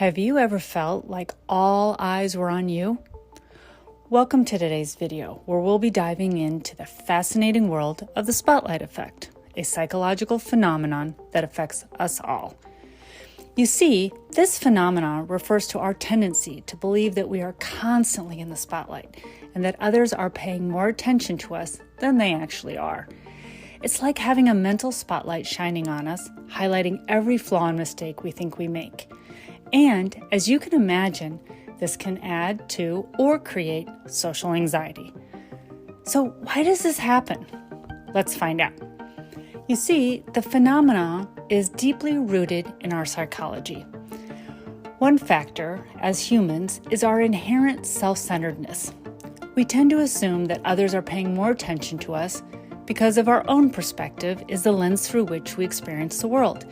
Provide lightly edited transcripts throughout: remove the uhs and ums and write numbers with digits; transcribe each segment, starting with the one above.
Have you ever felt like all eyes were on you? Welcome to today's video, where we'll be diving into the fascinating world of the spotlight effect, a psychological phenomenon that affects us all. You see, this phenomenon refers to our tendency to believe that we are constantly in the spotlight and that others are paying more attention to us than they actually are. It's like having a mental spotlight shining on us, highlighting every flaw and mistake we think we make. And as you can imagine, this can add to or create social anxiety. So why does this happen? Let's find out. You see, the phenomena is deeply rooted in our psychology. One factor, as humans, is our inherent self-centeredness. We tend to assume that others are paying more attention to us because of our own perspective is the lens through which we experience the world.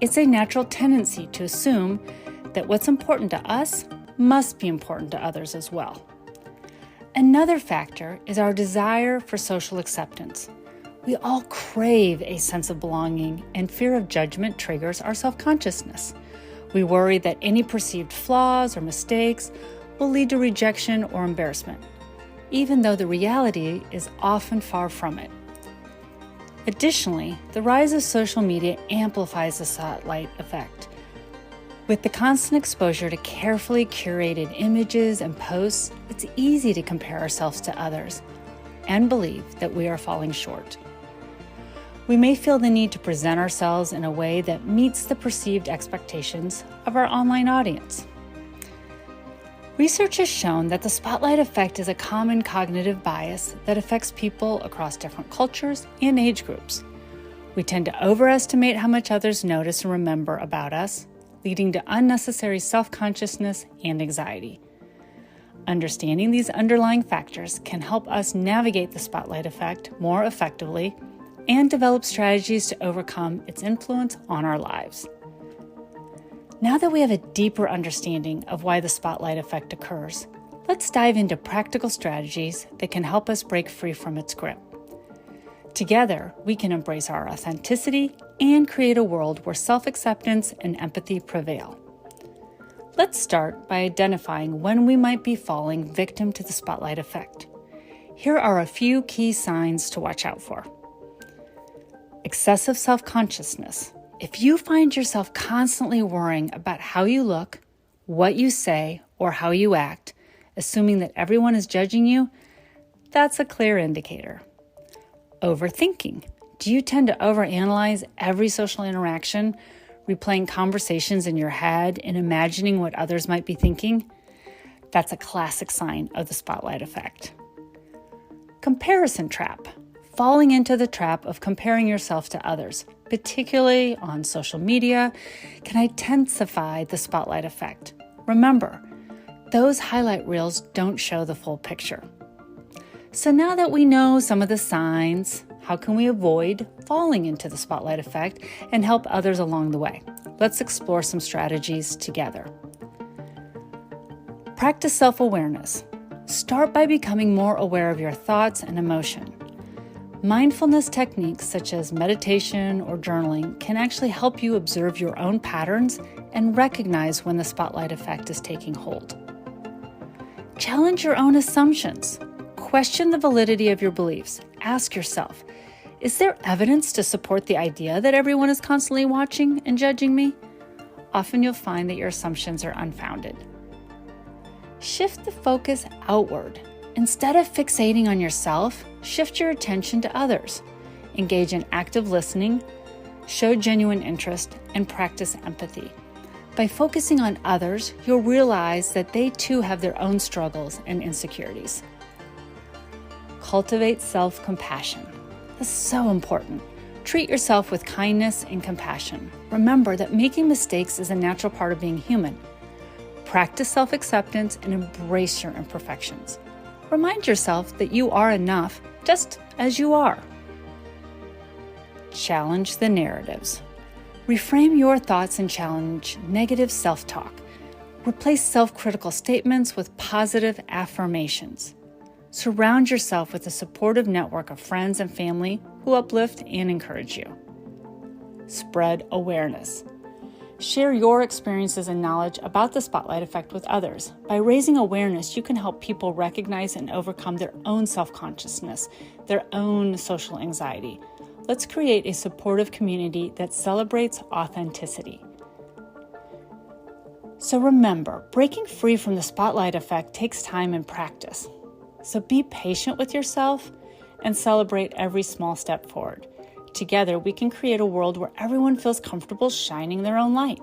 It's a natural tendency to assume that what's important to us must be important to others as well. Another factor is our desire for social acceptance. We all crave a sense of belonging, and fear of judgment triggers our self-consciousness. We worry that any perceived flaws or mistakes will lead to rejection or embarrassment, even though the reality is often far from it. Additionally, the rise of social media amplifies the spotlight effect. With the constant exposure to carefully curated images and posts, it's easy to compare ourselves to others and believe that we are falling short. We may feel the need to present ourselves in a way that meets the perceived expectations of our online audience. Research has shown that the spotlight effect is a common cognitive bias that affects people across different cultures and age groups. We tend to overestimate how much others notice and remember about us, leading to unnecessary self-consciousness and anxiety. Understanding these underlying factors can help us navigate the spotlight effect more effectively and develop strategies to overcome its influence on our lives. Now that we have a deeper understanding of why the spotlight effect occurs, let's dive into practical strategies that can help us break free from its grip. Together, we can embrace our authenticity and create a world where self-acceptance and empathy prevail. Let's start by identifying when we might be falling victim to the spotlight effect. Here are a few key signs to watch out for. Excessive self-consciousness. If you find yourself constantly worrying about how you look, what you say, or how you act, assuming that everyone is judging you, that's a clear indicator. Overthinking. Do you tend to overanalyze every social interaction, replaying conversations in your head and imagining what others might be thinking? That's a classic sign of the spotlight effect. Comparison trap. Falling into the trap of comparing yourself to others, particularly on social media, can intensify the spotlight effect. Remember, those highlight reels don't show the full picture. So now that we know some of the signs, how can we avoid falling into the spotlight effect and help others along the way? Let's explore some strategies together. Practice self-awareness. Start by becoming more aware of your thoughts and emotion. Mindfulness techniques such as meditation or journaling can actually help you observe your own patterns and recognize when the spotlight effect is taking hold. Challenge your own assumptions. Question the validity of your beliefs. Ask yourself, is there evidence to support the idea that everyone is constantly watching and judging me? Often you'll find that your assumptions are unfounded. Shift the focus outward. Instead of fixating on yourself, shift your attention to others. Engage in active listening, show genuine interest, and practice empathy. By focusing on others, you'll realize that they too have their own struggles and insecurities. Cultivate self-compassion. This is so important. Treat yourself with kindness and compassion. Remember that making mistakes is a natural part of being human. Practice self-acceptance and embrace your imperfections. Remind yourself that you are enough just as you are. Challenge the narratives. Reframe your thoughts and challenge negative self-talk. Replace self-critical statements with positive affirmations. Surround yourself with a supportive network of friends and family who uplift and encourage you. Spread awareness. Share your experiences and knowledge about the spotlight effect with others. By raising awareness, you can help people recognize and overcome their own self-consciousness, their own social anxiety. Let's create a supportive community that celebrates authenticity. So remember, breaking free from the spotlight effect takes time and practice. So be patient with yourself and celebrate every small step forward. Together, we can create a world where everyone feels comfortable shining their own light.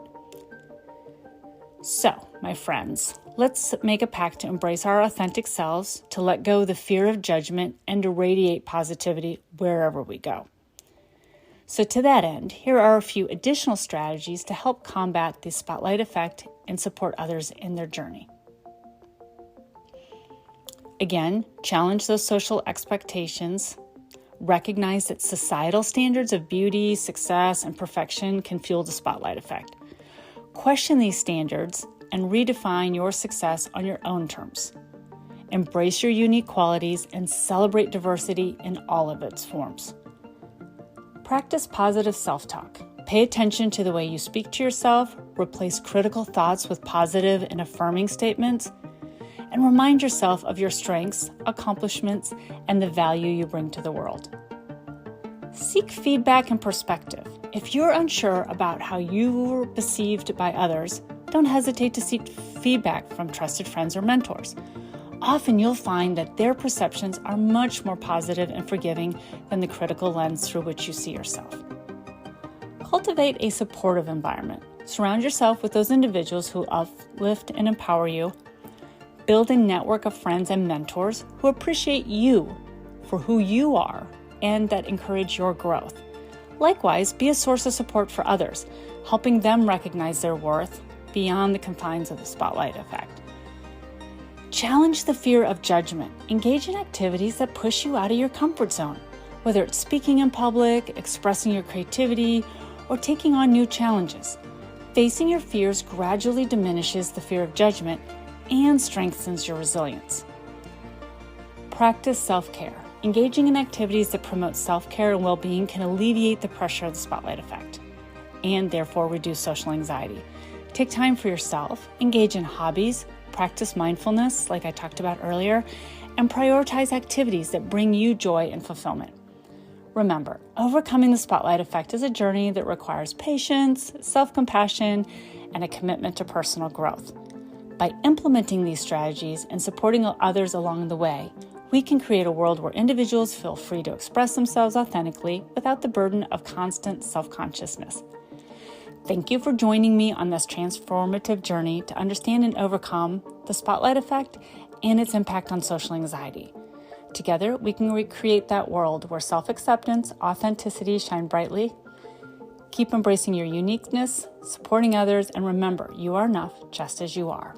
So, my friends, let's make a pact to embrace our authentic selves, to let go of the fear of judgment, and to radiate positivity wherever we go. So to that end, here are a few additional strategies to help combat the spotlight effect and support others in their journey. Again, challenge those social expectations. Recognize that societal standards of beauty, success, and perfection can fuel the spotlight effect. Question these standards and redefine your success on your own terms. Embrace your unique qualities and celebrate diversity in all of its forms. Practice positive self-talk. Pay attention to the way you speak to yourself, replace critical thoughts with positive and affirming statements, and remind yourself of your strengths, accomplishments, and the value you bring to the world. Seek feedback and perspective. If you're unsure about how you were perceived by others, don't hesitate to seek feedback from trusted friends or mentors. Often you'll find that their perceptions are much more positive and forgiving than the critical lens through which you see yourself. Cultivate a supportive environment. Surround yourself with those individuals who uplift and empower you. Build a network of friends and mentors who appreciate you for who you are and that encourage your growth. Likewise, be a source of support for others, helping them recognize their worth beyond the confines of the spotlight effect. Challenge the fear of judgment. Engage in activities that push you out of your comfort zone, whether it's speaking in public, expressing your creativity, or taking on new challenges. Facing your fears gradually diminishes the fear of judgment and strengthens your resilience. Practice self-care. Engaging in activities that promote self-care and well-being can alleviate the pressure of the spotlight effect and therefore reduce social anxiety. Take time for yourself, engage in hobbies, practice mindfulness, like I talked about earlier, and prioritize activities that bring you joy and fulfillment. Remember, overcoming the spotlight effect is a journey that requires patience, self-compassion, and a commitment to personal growth. By implementing these strategies and supporting others along the way, we can create a world where individuals feel free to express themselves authentically without the burden of constant self-consciousness. Thank you for joining me on this transformative journey to understand and overcome the spotlight effect and its impact on social anxiety. Together, we can recreate that world where self-acceptance, authenticity shine brightly. Keep embracing your uniqueness, supporting others, and remember, you are enough just as you are.